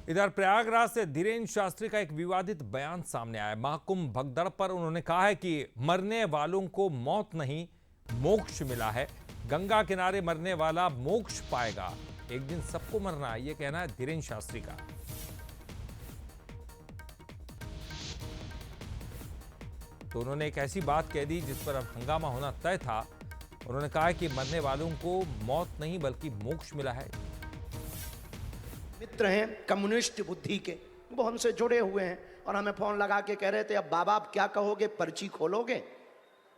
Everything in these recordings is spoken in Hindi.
इधर प्रयागराज से धीरेन्द्र शास्त्री का एक विवादित बयान सामने आया। महाकुंभ भगदड़ पर उन्होंने कहा है कि मरने वालों को मौत नहीं मोक्ष मिला है। गंगा किनारे मरने वाला मोक्ष पाएगा, एक दिन सबको मरना है, ये कहना है धीरेन्द्र शास्त्री का। तो उन्होंने एक ऐसी बात कह दी जिस पर अब हंगामा होना तय था। उन्होंने कहा कि मरने वालों को मौत नहीं बल्कि मोक्ष मिला है। मित्र हैं कम्युनिस्ट बुद्धि के, वो हमसे जुड़े हुए हैं और हमें फोन लगा के कह रहे थे अब बाबा आप क्या कहोगे, पर्ची खोलोगे?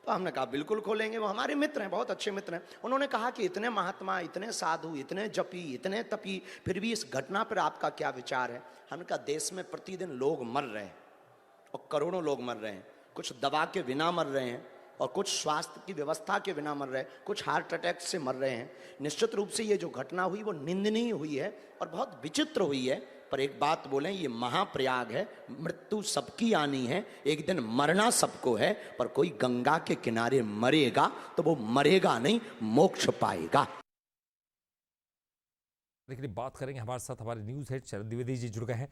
तो हमने कहा बिल्कुल खोलेंगे। वो हमारे मित्र हैं, बहुत अच्छे मित्र हैं। उन्होंने कहा कि इतने महात्मा, इतने साधु, इतने जपी, इतने तपी, फिर भी इस घटना पर आपका क्या विचार है? हमने कहा देश में प्रतिदिन लोग मर रहे हैं और करोड़ों लोग मर रहे हैं। कुछ दवा के बिना मर रहे हैं और कुछ स्वास्थ्य की व्यवस्था के बिना मर रहे हैं, कुछ हार्ट अटैक से मर रहे हैं। निश्चित रूप से ये जो घटना हुई वो निंदनीय हुई है और बहुत विचित्र हुई है। पर एक बात बोलें, ये महाप्रयाग है, मृत्यु सबकी आनी है, एक दिन मरना सबको है। पर कोई गंगा के किनारे मरेगा तो वो मरेगा नहीं, मोक्ष पाएगा। लेकिन बात करेंगे, हमारे साथ हमारे न्यूज़ हेड शरद द्विवेदी जी जुड़ गए हैं।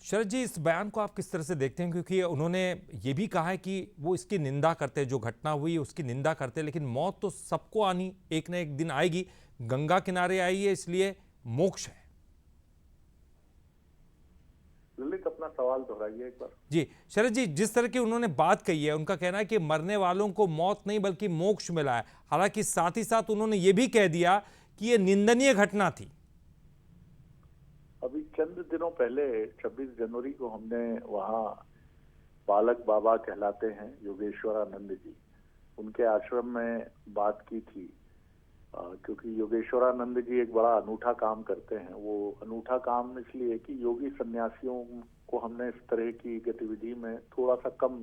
शरद जी, इस बयान को आप किस तरह से देखते हैं? क्योंकि उन्होंने ये भी कहा है कि वो इसकी निंदा करते हैं, जो घटना हुई उसकी निंदा करते हैं, लेकिन मौत तो सबको आनी एक ना एक दिन आएगी। गंगा किनारे आई है इसलिए मोक्ष है। ललित, अपना सवाल दोहराइए एक बार। जी शरद जी, जिस तरह की उन्होंने बात कही है, उनका कहना है कि मरने वालों को मौत नहीं बल्कि मोक्ष मिला है। हालांकि साथ ही साथ उन्होंने ये भी कह दिया कि ये निंदनीय घटना थी। अभी चंद दिनों पहले 26 जनवरी को हमने वहाँ बालक बाबा कहलाते हैं योगेश्वरानंद जी, उनके आश्रम में बात की थी। क्योंकि योगेश्वरानंद जी एक बड़ा अनूठा काम करते हैं। वो अनूठा काम इसलिए कि योगी सन्यासियों को हमने इस तरह की गतिविधि में थोड़ा सा कम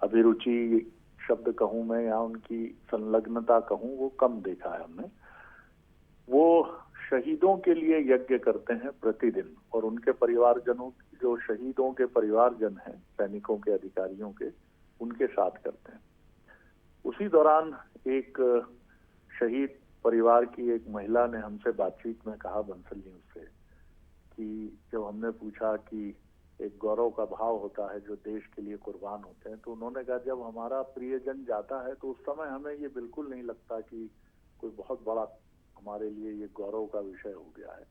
अभिरुचि शब्द कहूँ मैं, या उनकी संलग्नता कहूँ, वो कम देखा है हमने। वो शहीदों के लिए यज्ञ करते हैं प्रतिदिन, और उनके परिवारजनों, जो शहीदों के परिवारजन हैं, सैनिकों के, अधिकारियों के, उनके साथ करते हैं। उसी दौरान एक शहीद परिवार की एक महिला ने हमसे बातचीत में कहा, बंसल न्यूज से, कि जब हमने पूछा कि एक गौरव का भाव होता है जो देश के लिए कुर्बान होते हैं, तो उन्होंने कहा जब हमारा प्रियजन जाता है तो उस समय हमें ये बिल्कुल नहीं लगता कि कोई बहुत बड़ा हमारे लिए ये गौरव का विषय हो गया है,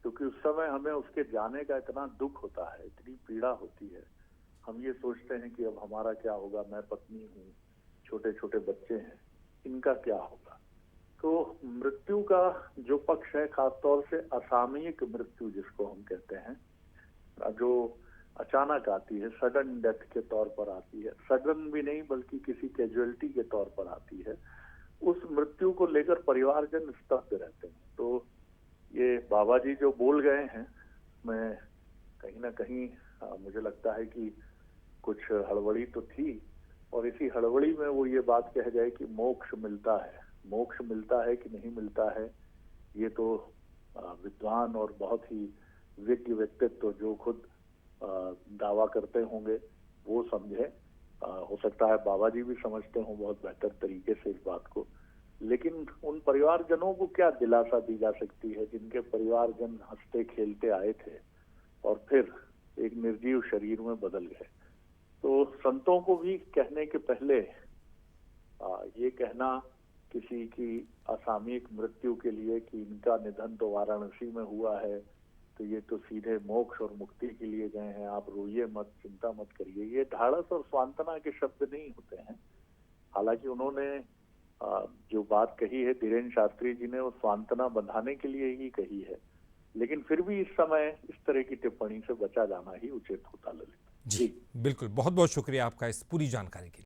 क्योंकि उस समय हमें उसके जाने का इतना दुख होता है, इतनी पीड़ा होती है। हम ये सोचते हैं कि अब हमारा क्या होगा, मैं पत्नी हूँ, छोटे छोटे बच्चे हैं, इनका क्या होगा। तो मृत्यु का जो पक्ष है, खासतौर से असामयिक मृत्यु जिसको हम कहते हैं, जो अचानक आती है, सडन डेथ के तौर पर आती है, सडन भी नहीं बल्कि किसी कैजुअलिटी के तौर पर आती है, उस मृत्यु को लेकर परिवारजन स्तब्ध रहते हैं। तो ये बाबा जी जो बोल गए हैं, मैं कहीं ना कहीं मुझे लगता है कि कुछ हड़बड़ी तो थी, और इसी हड़बड़ी में वो ये बात कह गए कि मोक्ष मिलता है। मोक्ष मिलता है कि नहीं मिलता है, ये तो विद्वान और बहुत ही विज्ञ व्यक्तित्व जो खुद दावा करते होंगे वो समझे। हो सकता है बाबा जी भी समझते हों बहुत बेहतर तरीके से इस बात को, लेकिन उन परिवारजनों को क्या दिलासा दी जा सकती है जिनके परिवारजन हंसते खेलते आए थे और फिर एक निर्जीव शरीर में बदल गए। तो संतों को भी कहने के पहले ये कहना किसी की असामयिक मृत्यु के लिए कि इनका निधन तो वाराणसी में हुआ है, तो ये तो सीधे मोक्ष और मुक्ति के लिए गए हैं, आप रोइए मत, चिंता मत करिए, ये ढाढ़स और सांत्वना के शब्द नहीं होते हैं। हालांकि उन्होंने जो बात कही है धीरेन्द्र शास्त्री जी ने, वो सांत्वना बंधाने के लिए ही कही है, लेकिन फिर भी इस समय इस तरह की टिप्पणी से बचा जाना ही उचित होता। ललित जी बिल्कुल, बहुत बहुत शुक्रिया आपका इस पूरी जानकारी के लिए।